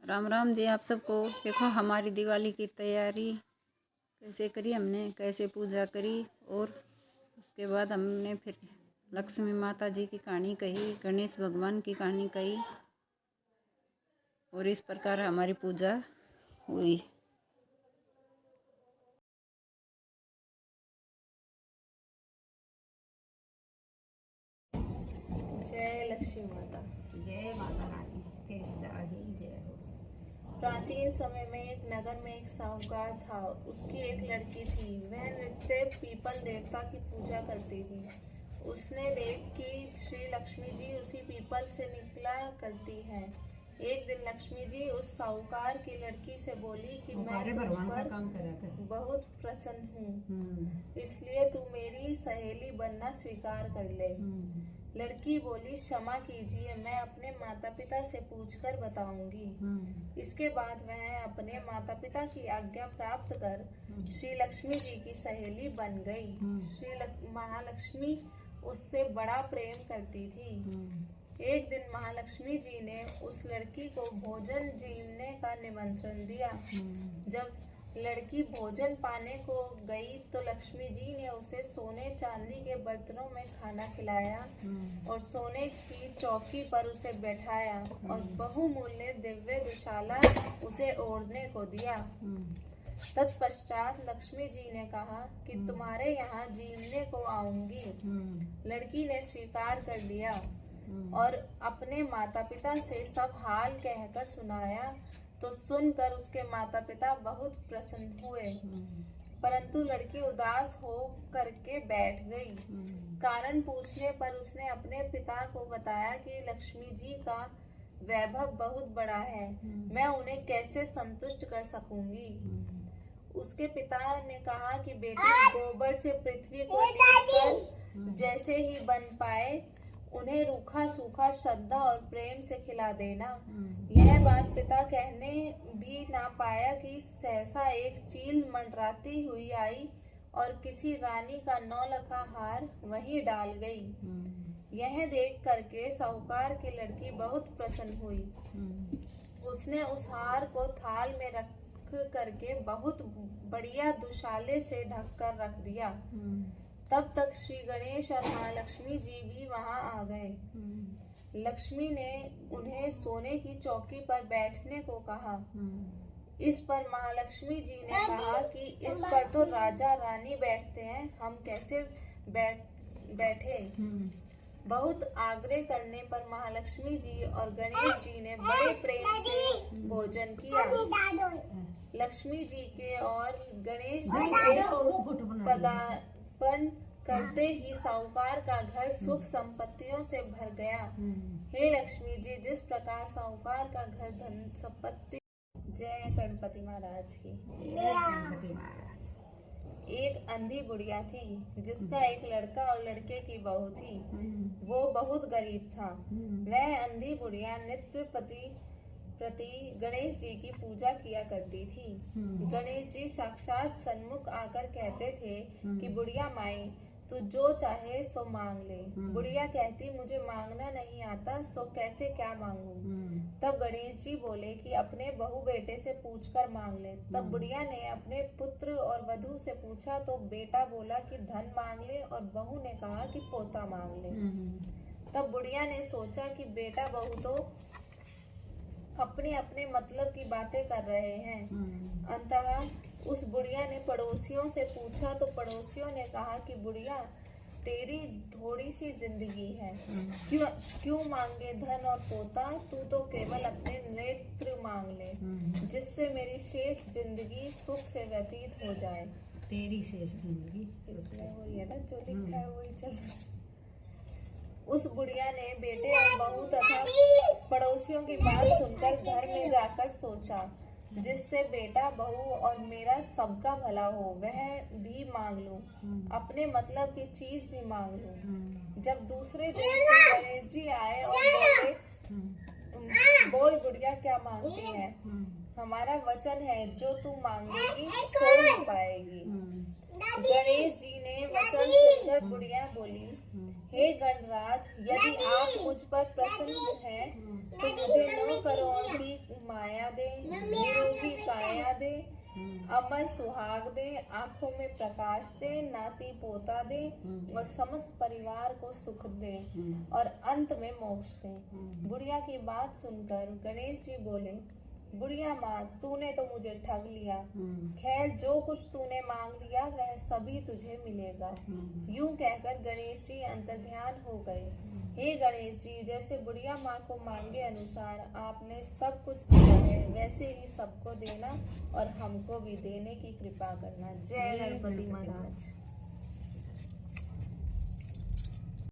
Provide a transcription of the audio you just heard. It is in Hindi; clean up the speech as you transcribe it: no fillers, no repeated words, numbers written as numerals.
राम राम जी आप सबको। देखो हमारी दिवाली की तैयारी कैसे करी हमने, कैसे पूजा करी, और उसके बाद हमने फिर लक्ष्मी माता जी की कहानी कही, गणेश भगवान की कहानी कही, और इस प्रकार हमारी पूजा हुई। जय लक्ष्मी माता। जय माता रानी, फिर सदा ही जय हो। प्राचीन समय में एक नगर में एक साहूकार था। उसकी एक लड़की थी। वह नित्य पीपल देवता की पूजा करती थी। उसने देख कि श्री लक्ष्मी जी उसी पीपल से निकला करती है। एक दिन लक्ष्मी जी उस साहूकार की लड़की से बोली कि मैं तुझ पर बहुत प्रसन्न हूँ, इसलिए तू मेरी सहेली बनना स्वीकार कर ले। लड़की बोली, क्षमा कीजिए, मैं अपने माता पिता से पूछकर बताऊंगी। इसके बाद वह अपने माता पिता की आज्ञा प्राप्त कर श्री लक्ष्मी जी की सहेली बन गई। श्री महालक्ष्मी उससे बड़ा प्रेम करती थी। एक दिन महालक्ष्मी जी ने उस लड़की को भोजन जीवने का निमंत्रण दिया। जब लड़की भोजन पाने को गई तो लक्ष्मी जी ने उसे सोने चांदी के बर्तनों में खाना खिलाया और सोने की चौकी पर उसे बैठाया और बहुमूल्य दिव्य दुशाला उसे ओढ़ने को दिया। तत्पश्चात लक्ष्मी जी ने कहा कि तुम्हारे यहाँ जीवने को आऊंगी। लड़की ने स्वीकार कर लिया और अपने माता पिता से सब हाल कहकर सुनाया। तो सुनकर उसके माता पिता बहुत प्रसन्न हुए, परंतु लड़की उदास हो करके बैठ गई। कारण पूछने पर उसने अपने पिता को बताया कि लक्ष्मी जी का वैभव बहुत बड़ा है, मैं उन्हें कैसे संतुष्ट कर सकूंगी। उसके पिता ने कहा कि बेटी, गोबर से पृथ्वी को लीपकर जैसे ही बन पाए उन्हें रूखा सूखा श्रद्धा और प्रेम से खिला देना। यह बात पिता कहने भी ना पाया कि सहसा एक चील मंडराती हुई आई और किसी रानी का 9 लखा हार वहीं डाल गई। यह देख करके साहूकार की लड़की बहुत प्रसन्न हुई। उसने उस हार को थाल में रख करके बहुत बढ़िया दुशाले से ढक कर रख दिया। तब तक श्री गणेश और महालक्ष्मी जी भी वहां आ गए। लक्ष्मी ने उन्हें सोने की चौकी पर बैठने को कहा। इस पर महालक्ष्मी जी ने कहा कि इस पर तो राजा रानी बैठते हैं, हम कैसे बैठे। बहुत आग्रह करने पर महालक्ष्मी जी और गणेश जी ने बड़े प्रेम से भोजन किया। लक्ष्मी जी के और गणेश जी के पदार्पण करते ही साहूकार का घर सुख संपत्तियों से भर गया। हे लक्ष्मी जी, जिस प्रकार साहूकार का घर धन संपत्ति। जय गणपति महाराज की। जय गणपति महाराज। एक अंधी बुढ़िया थी जिसका एक लड़का और लड़के की बहू थी। वो बहुत गरीब था। वह अंधी बुढ़िया नित्य प्रति गणेश जी की पूजा किया करती थी। गणेश जी साक्षात सन्मुख आकर कहते थे कि बुढ़िया माई, तू जो चाहे सो मांग ले। बुढ़िया कहती, मुझे मांगना नहीं आता, सो कैसे क्या मांगू। तब गणेश जी बोले कि अपने बहू बेटे से पूछकर मांग ले। तब बुढ़िया ने अपने पुत्र और वधू से पूछा तो बेटा बोला कि धन मांग ले और बहू ने कहा कि पोता मांग ले। तब बुढ़िया ने सोचा कि बेटा बहू तो अपने अपने मतलब की बातें कर रहे हैं। अंततः उस बुढ़िया ने पड़ोसियों से पूछा तो पड़ोसियों ने कहा कि बुढ़िया, तेरी थोड़ी सी जिंदगी है, क्यों मांगे धन और पोता, तू तो केवल अपने नेत्र मांग ले, जिससे मेरी शेष जिंदगी सुख से व्यतीत हो जाए। तेरी शेष जिंदगी इसमें वही है ना, जो लिखा है वही चल। उस बुढ़िया ने बेटे और बहू तथा पड़ोसियों की बात सुनकर घर में जाकर सोचा, जिससे बेटा बहू और मेरा सबका भला हो, वह भी मांग लूं, अपने मतलब की चीज भी मांग लूं। जब दूसरे दिन गणेश जी आए और बोले, बोल बुढ़िया, क्या मांगती है। हमारा वचन है, जो तू मांगेगी सो ही पाएगी। गणेश जी ने वचन सुनकर बुढ़िया बोली, हे गणराज, यदि आप मुझ पर प्रसन्न हैं तो मुझे 9 करोड़ की माया दे, निरोगी काया दे, अमर सुहाग दे, आंखों में प्रकाश दे, नाती पोता दे और समस्त परिवार को सुख दे और अंत में मोक्ष दे। बुढ़िया की बात सुनकर गणेश जी बोले, बुढ़िया माँ, तूने तो मुझे ठग लिया। खैर, जो कुछ तूने मांग लिया वह सभी तुझे मिलेगा। यूं कहकर गणेश जी अंतर्ध्यान हो गए। हे गणेश जी, जैसे बुढ़िया माँ को मांगे अनुसार आपने सब कुछ दिया है, वैसे ही सबको देना और हमको भी देने की कृपा करना। जय गणपति महाराज।